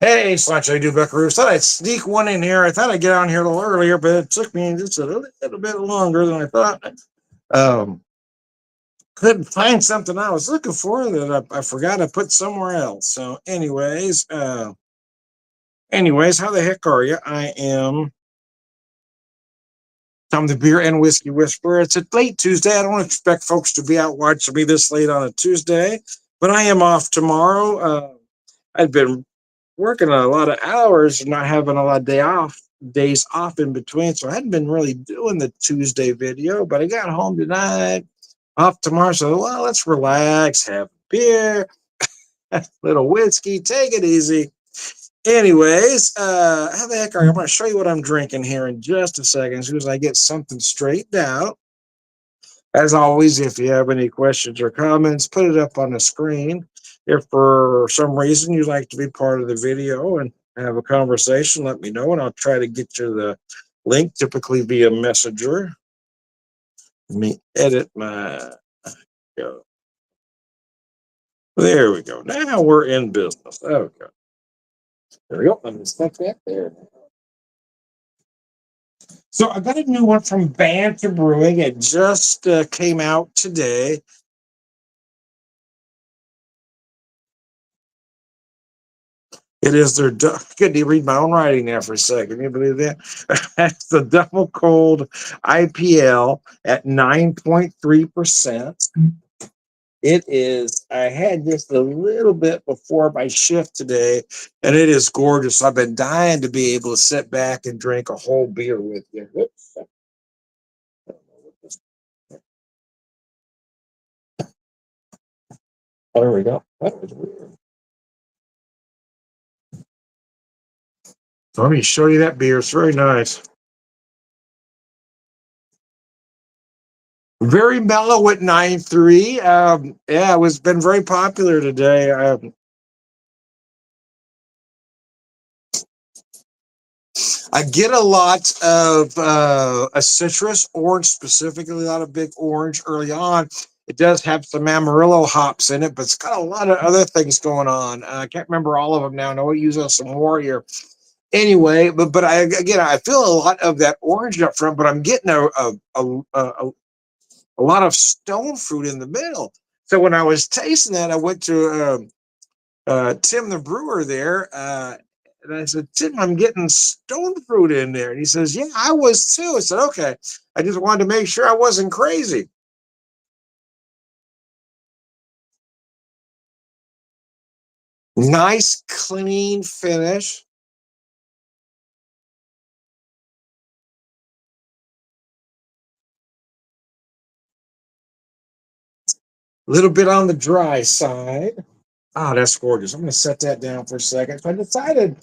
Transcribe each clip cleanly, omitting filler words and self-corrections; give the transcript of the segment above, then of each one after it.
Hey, Slancho, do Buckaroos. Thought I'd sneak one in here. I thought I'd get on here a little earlier, but it took me just a little bit longer than I thought. Um, couldn't find something I was looking for that I forgot I put somewhere else. So, anyways, how the heck are you? I am Tom the Beer and Whiskey Whisperer. It's a late Tuesday. I don't expect folks to be out watching me this late on a Tuesday, but I am off tomorrow. I've been working a lot of hours and not having a lot of days off in between. So I hadn't been really doing the Tuesday video, but I got home tonight, off tomorrow. So well, let's relax, have a beer, a little whiskey, take it easy. Anyways, how the heck are you? I'm gonna show you what I'm drinking here in just a second, as soon as I get something straightened out. As always, if you have any questions or comments, put it up on the screen. If for some reason you'd like to be part of the video and have a conversation, let me know and I'll try to get you the link, typically via Messenger. Let me edit my. Go. There we go. Now we're in business. Okay. There we go. Let me stick that there. So I got a new one from Banter Brewing. It just came out today. It is their. Couldn't even read my own writing there for a second. Can you believe that? That's the Double Cold IPL at 9.3%. It is. I had just a little bit before my shift today, and it is gorgeous. I've been dying to be able to sit back and drink a whole beer with you. Whoops. Oh, there we go. That was weird. So let me show you that beer. It's very nice. Very mellow at 9.3. Yeah, it was been very popular today. I get a lot of a citrus, orange specifically, a lot of big orange early on. It does have some Amarillo hops in it, but it's got a lot of other things going on. I can't remember all of them now. I know we use some more here. Anyway, but I feel a lot of that orange up front, but I'm getting a lot of stone fruit in the middle. So when I was tasting that, I went to Tim the brewer there, and I said, Tim, I'm getting stone fruit in there. And he says, yeah, I was too. I said, okay. I just wanted to make sure I wasn't crazy. Nice, clean finish. A little bit on the dry side. Ah, that's gorgeous. I'm going to set that down for a second. So I decided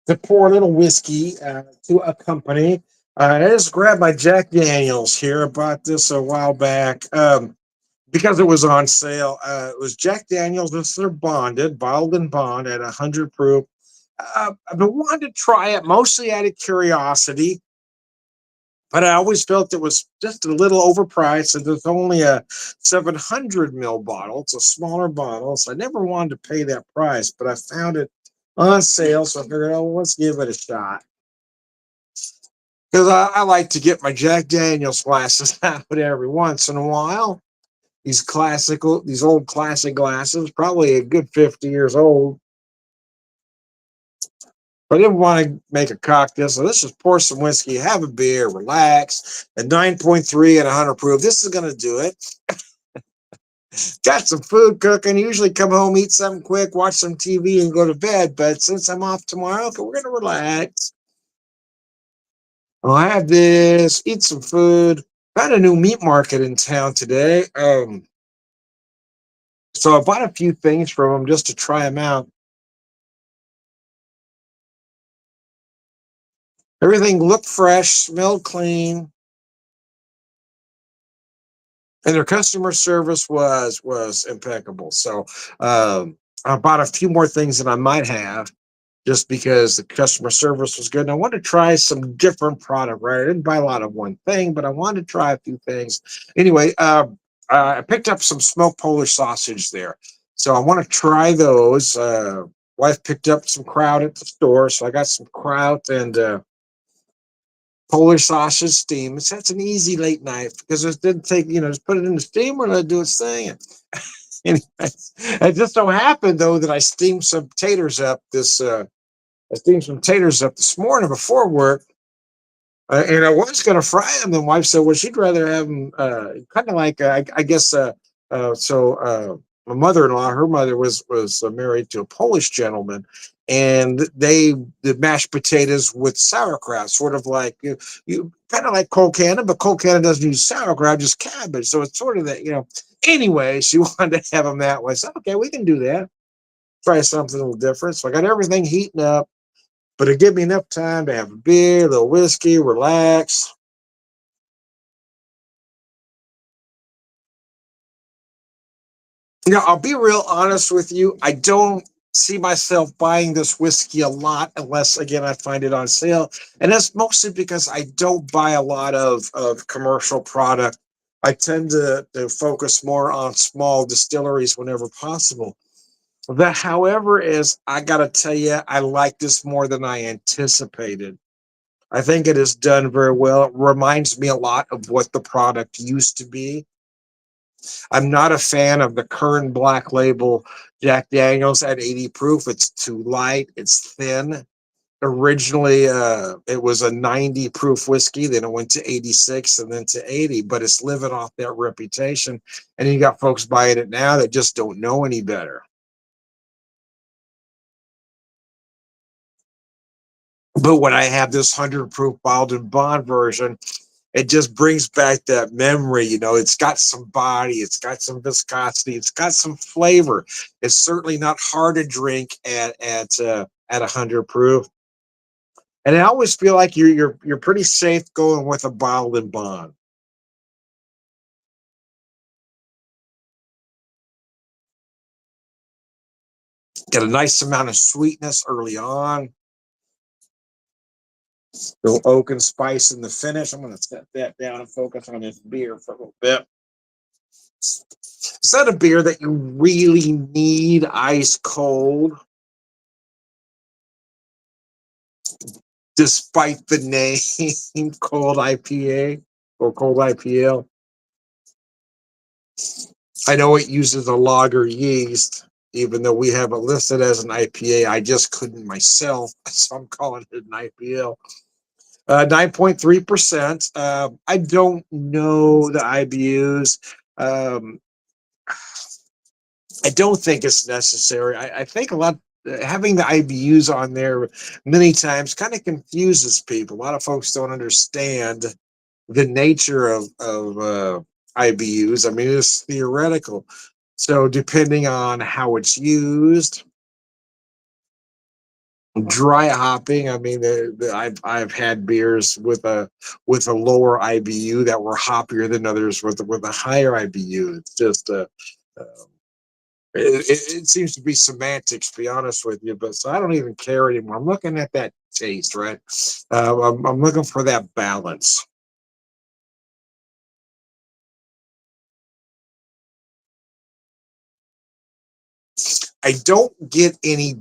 to pour a little whiskey to accompany. I just grabbed my Jack Daniels here. I bought this a while back. Because it was on sale. It was Jack Daniels. This is their bottled and bond at 100 proof. I've been wanting to try it mostly out of curiosity, but I always felt it was just a little overpriced. And there's only a 700 ml bottle. It's a smaller bottle, so I never wanted to pay that price. But I found it on sale, so I figured, oh, let's give it a shot. Because I like to get my Jack Daniels glasses out every once in a while. These old classic glasses, probably a good 50 years old. But I didn't want to make a cocktail, so let's just pour some whiskey, have a beer, relax. At 9.3 and 100 proof, this is going to do it. Got some food cooking. Usually come home, eat something quick, watch some TV, and go to bed. But since I'm off tomorrow, okay, we're going to relax. I'll have this, eat some food. Got a new meat market in town today. So I bought a few things from them just to try them out. Everything looked fresh, smelled clean, and their customer service was impeccable. So I bought a few more things than I might have just because the customer service was good. And I wanted to try some different product, right? I didn't buy a lot of one thing, but I wanted to try a few things. Anyway, I picked up some smoked Polish sausage there. So I want to try those. Wife picked up some kraut at the store, so I got some kraut and Polish sausage steam. So that's an easy late night because it didn't take, just put it in the steamer, let it do its thing. And anyways, it just so happened though that I steamed some potatoes up I steamed some potatoes up this morning before work. And I was going to fry them. Then wife said, well, she'd rather have them kind of like, I guess, my mother-in-law, her mother was married to a Polish gentleman, and they did mashed potatoes with sauerkraut, sort of like you kind of like cold cannon, but cold cannon doesn't use sauerkraut, just cabbage. So it's sort of that. Anyway, she wanted to have them that way. So okay, we can do that. Try something a little different. So I got everything heating up, but it gave me enough time to have a beer, a little whiskey, relax. I'll be real honest with you. I don't see myself buying this whiskey a lot unless, again, I find it on sale. And that's mostly because I don't buy a lot of commercial product. I tend to focus more on small distilleries whenever possible. That, however, is, I got to tell you, I like this more than I anticipated. I think it is done very well. It reminds me a lot of what the product used to be. I'm not a fan of the current Black Label Jack Daniels at 80 proof. It's too light, it's thin. Originally, it was a 90 proof whiskey, then it went to 86 and then to 80, but it's living off that reputation. And you got folks buying it now that just don't know any better. But when I have this 100 proof bottled and bond version, it just brings back that memory. It's got some body, it's got some viscosity, it's got some flavor. It's certainly not hard to drink at 100 proof. And I always feel like you're pretty safe going with a bottled and bond. Got a nice amount of sweetness early on, little oak and spice in the finish. I'm going to set that down and focus on this beer for a little bit. Is that a beer that you really need ice cold, despite the name cold IPA or cold IPL? I know it uses a lager yeast, even though we have it listed as an IPA. I just couldn't myself, so I'm calling it an IPL. 9.3%. I don't know the IBUs. Um, I don't think it's necessary. I think a lot having the IBUs on there many times kind of confuses people. A lot of folks don't understand the nature of IBUs. I mean, it's theoretical. So depending on how it's used, dry hopping. I mean, I've had beers with a lower IBU that were hoppier than others with a higher IBU. It's just uh, it seems to be semantics, to be honest with you. But so I don't even care anymore. I'm looking at that taste, right? I'm looking for that balance. I don't get any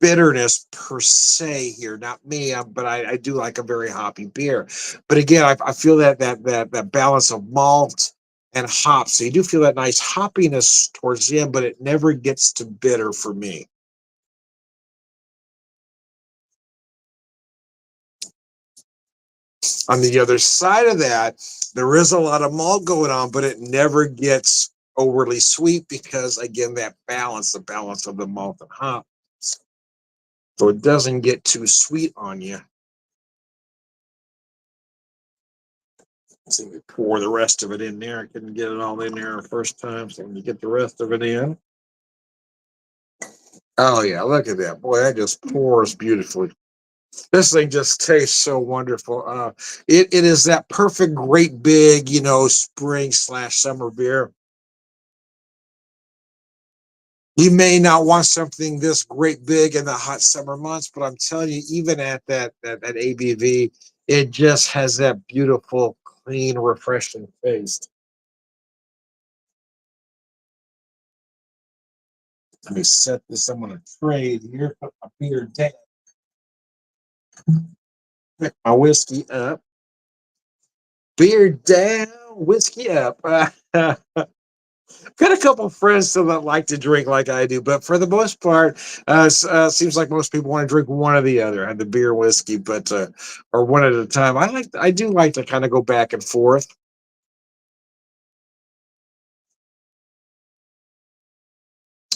bitterness per se here. Not me, but I do like a very hoppy beer. But again, I feel that balance of malt and hops. So you do feel that nice hoppiness towards the end, but it never gets to bitter for me. On the other side of that, there is a lot of malt going on, but it never gets overly sweet because again, that balance, the balance of the malt and hop. So it doesn't get too sweet on you. So we pour the rest of it in there. I couldn't get it all in there the first time, so when you get the rest of it in. Oh yeah, look at that. Boy, that just pours beautifully. This thing just tastes so wonderful. It is that perfect, great big, spring slash summer beer. You may not want something this great big in the hot summer months, but I'm telling you, even at that ABV, it just has that beautiful, clean, refreshing taste. Let me set this. I'm gonna trade here. Put my beer down. Pick my whiskey up. Beer down, whiskey up. Got a couple friends that like to drink like I do, but for the most part, seems like most people want to drink one or the other, the beer, whiskey, but or one at a time. I do like to kind of go back and forth,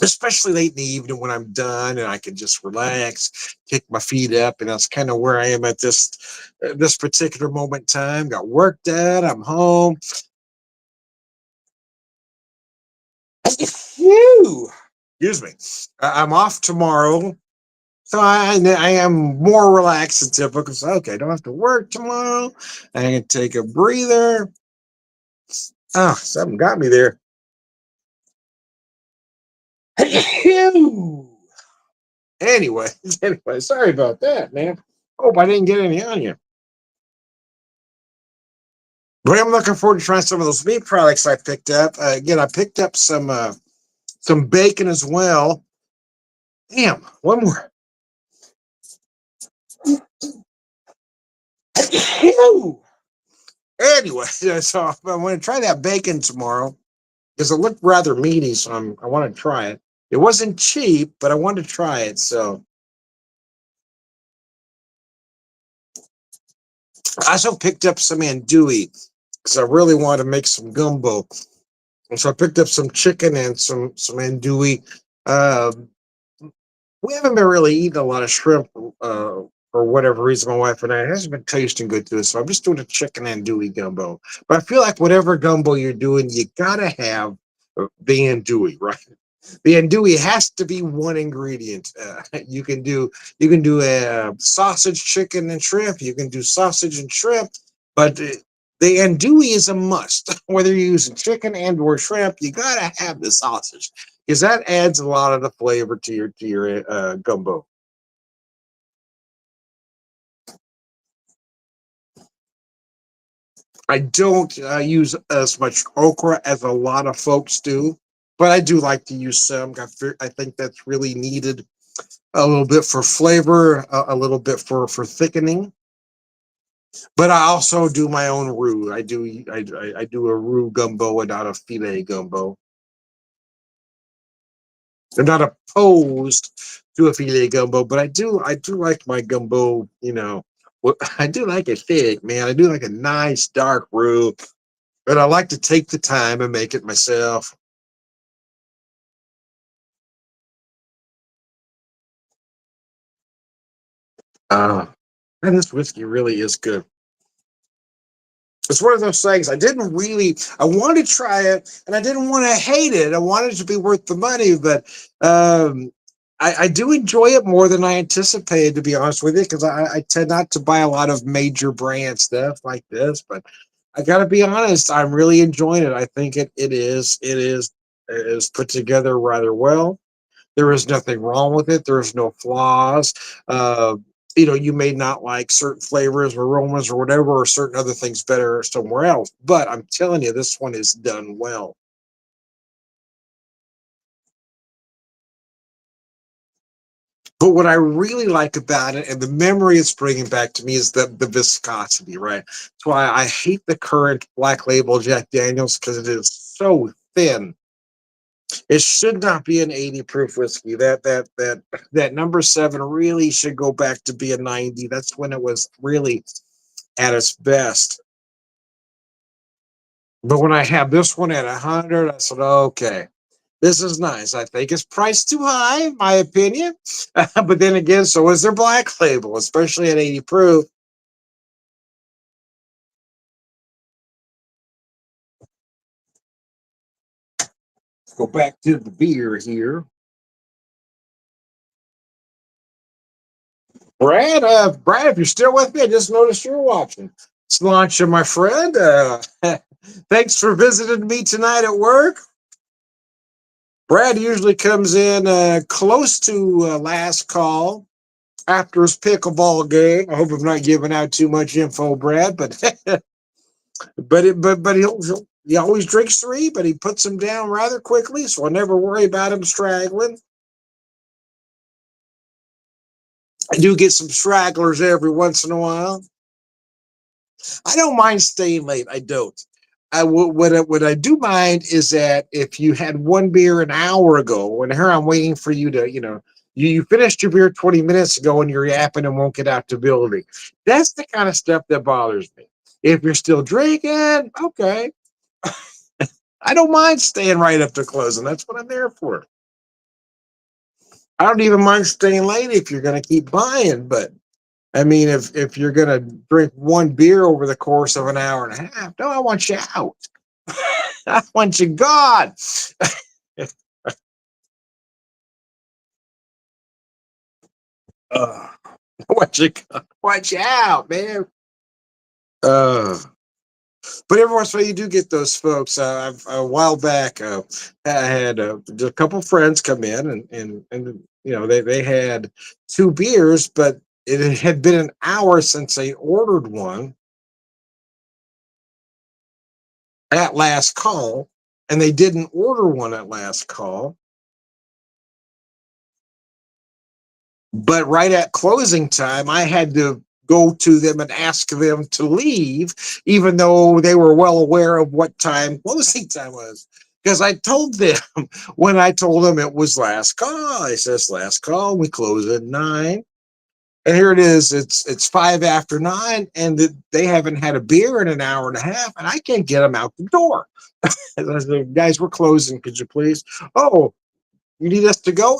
especially late in the evening when I'm done and I can just relax, kick my feet up, and that's kind of where I am at this particular moment in time. Got work done, I'm home. Phew. Excuse me. I'm off tomorrow. So I am more relaxed than typical. So, okay, I don't have to work tomorrow. I can take a breather. Oh, something got me there. Anyway, anyway, sorry about that, man. Hope I didn't get any on you. But I'm looking forward to trying some of those meat products I picked up. Again, I picked up some bacon as well. Damn, one more. Anyway, so I'm going to try that bacon tomorrow because it looked rather meaty, so I want to try it. It wasn't cheap, but I wanted to try it. So I also picked up some andouille because I really wanted to make some gumbo. And so I picked up some chicken and some andouille. Uh, we haven't been really eating a lot of shrimp for whatever reason. My wife and I, it hasn't been tasting good to us. So I'm just doing a chicken andouille gumbo. But I feel like whatever gumbo you're doing, you gotta have the andouille, right? The andouille has to be one ingredient. You can do a sausage, chicken, and shrimp. You can do sausage and shrimp, but the andouille is a must. Whether you're using chicken and or shrimp, you gotta have the sausage because that adds a lot of the flavor to your gumbo. I don't use as much okra as a lot of folks do, but I do like to use some. I think that's really needed a little bit for flavor, a little bit for thickening. But I also do my own roux. I do a roux gumbo and not a filet gumbo. I'm not opposed to a filet gumbo, but I do like my gumbo. I do like it thick, man. I do like a nice dark roux, but I like to take the time and make it myself. Uh, and this whiskey really is good. It's one of those things I wanted to try it and I didn't want to hate it. I wanted it to be worth the money, but um, I do enjoy it more than I anticipated, to be honest with you, because I tend not to buy a lot of major brand stuff like this, but I gotta be honest, I'm really enjoying it. I think it is put together rather well. There is nothing wrong with it. There's no flaws. Uh, you may not like certain flavors or aromas or whatever, or certain other things better somewhere else. But I'm telling you, this one is done well. But what I really like about it and the memory it's bringing back to me is the viscosity, right? That's why I hate the current Black Label Jack Daniels because it is so thin. It should not be an 80 proof whiskey. That number seven really should go back to be a 90. That's when it was really at its best. But when I had this one at 100, I said, okay, this is nice. I think it's priced too high, in my opinion. But then again, so is their black label, especially at 80 proof. Let's go back to the beer here. Brad, if you're still with me, I just noticed you're watching. It's Launcher, my friend. Thanks for visiting me tonight at work. Brad usually comes in close to last call after his pickleball game. I hope I'm not giving out too much info, Brad, but but he always drinks three, but he puts them down rather quickly, so I never worry about him straggling. I do get some stragglers every once in a while. I don't mind staying late. I don't. What I do mind is that if you had one beer an hour ago, and here I'm waiting for you to, you finished your beer 20 minutes ago and you're yapping and won't get out the building. That's the kind of stuff that bothers me. If you're still drinking, okay. I don't mind staying right up to closing. That's what I'm there for. I don't even mind staying late if you're going to keep buying, but I mean, if you're gonna drink one beer over the course of an hour and a half, no, I want you out. I want you gone. I want you out, man. Uh, but every once in a while, you do get those folks. A while back, I had a couple friends come in, and they had two beers, but it had been an hour since they ordered one at last call, and they didn't order one at last call. But right at closing time, I had to go to them and ask them to leave, even though they were well aware of what time closing time was. Because I told them when I told them it was last call, I says last call, we close at 9. And here it is, it's 5 after 9, and they haven't had a beer in an hour and a half, and I can't get them out the door. And I said, guys, we're closing, could you please? Oh, you need us to go?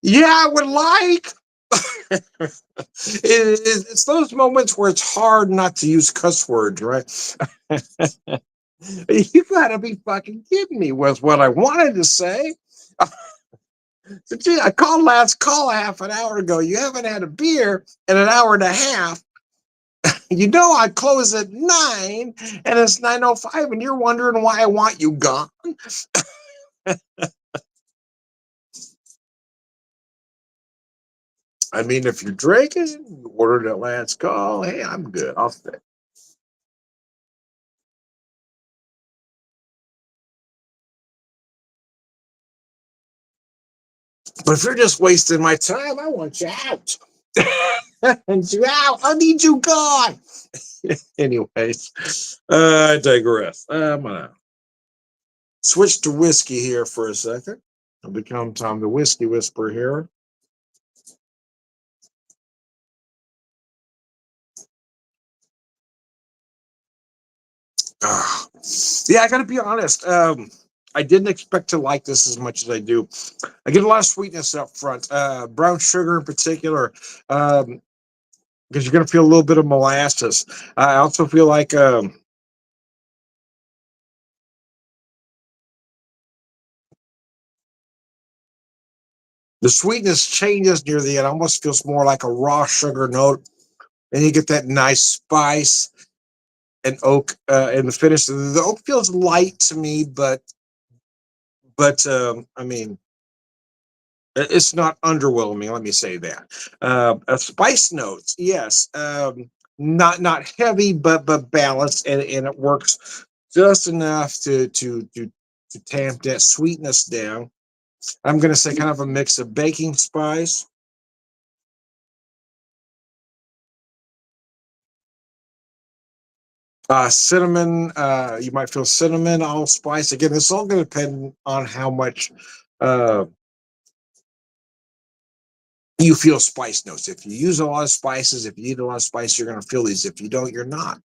Yeah, I would like. It's those moments where it's hard not to use cuss words, right? You gotta be fucking kidding me with what I wanted to say. So, gee, I called last call a half an hour ago. You haven't had a beer in an hour and a half. You know I close at 9 and it's 9:05 and you're wondering why I want you gone. I mean, if you're drinking, you ordered at last call. Hey, I'm good. I'll stay. But if you're just wasting my time, I want you out. I want you out. I need you gone. Anyways, I digress. I'm gonna switch to whiskey here for a second. I'll become Tom the Whiskey Whisperer here. Uh, yeah, I gotta be honest. I didn't expect to like this as much as I do. I get a lot of sweetness up front. Brown sugar in particular, because you're gonna feel a little bit of molasses. I also feel like the sweetness changes near the end. Almost feels more like a raw sugar note, and you get that nice spice and oak in the finish. The oak feels light to me, but I mean, it's not underwhelming. Let me say that. Spice notes, yes, not heavy, but balanced, and it works just enough to tamp that sweetness down. I'm gonna say kind of a mix of baking spice, cinnamon. You might feel cinnamon, allspice. Again, it's all going to depend on how much uh, you feel spice notes. If you use a lot of spices, if you eat a lot of spice, you're going to feel these. If you don't, you're not.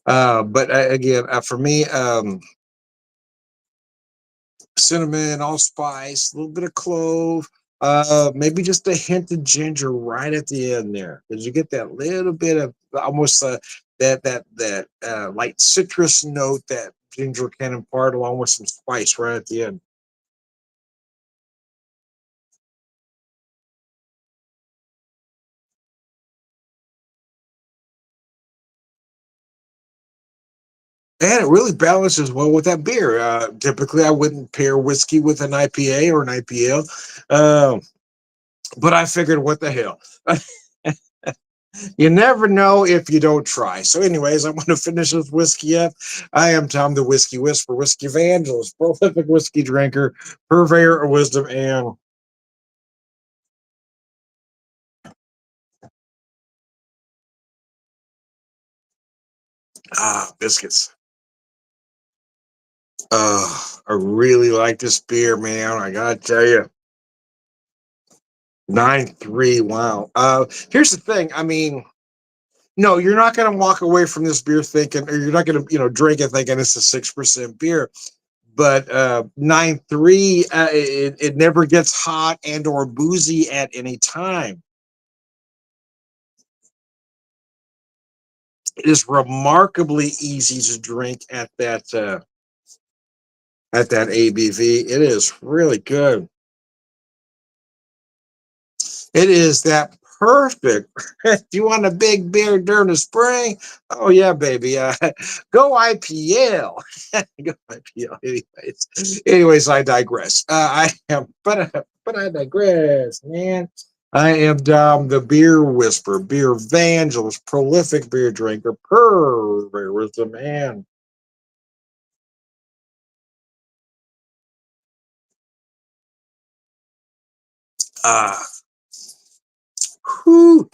But again, for me, cinnamon, allspice, a little bit of clove, maybe just a hint of ginger right at the end there, because you get that little bit of almost that light citrus note that ginger can impart, along with some spice right at the end. And it really balances well with that beer. Typically, I wouldn't pair whiskey with an IPA or an IPL, but I figured, what the hell? You never know if you don't try. So, anyways, I'm going to finish this whiskey up. I am Tom the Whiskey Whisperer, Whiskey Evangelist, prolific whiskey drinker, purveyor of wisdom, and biscuits. I really like this beer, man. I gotta tell you, 9.3. Wow. Here's the thing. I mean, no, you're not gonna walk away from this beer thinking, or you're not gonna, drink it thinking it's a 6% beer. But 9.3, it never gets hot and or boozy at any time. It is remarkably easy to drink at that ABV. It is really good. It is that perfect. Do you want a big beer during the spring? Oh yeah, baby. Go IPL. Go IPL. Anyways, I digress. I am, but I digress, man. I am Dom, the beer whisperer, beer evangelist, prolific beer drinker, purveyor wisdom, man. Ah, whew.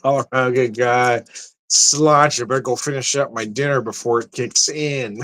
All right, good guy. Slaunch. I better go finish up my dinner before it kicks in.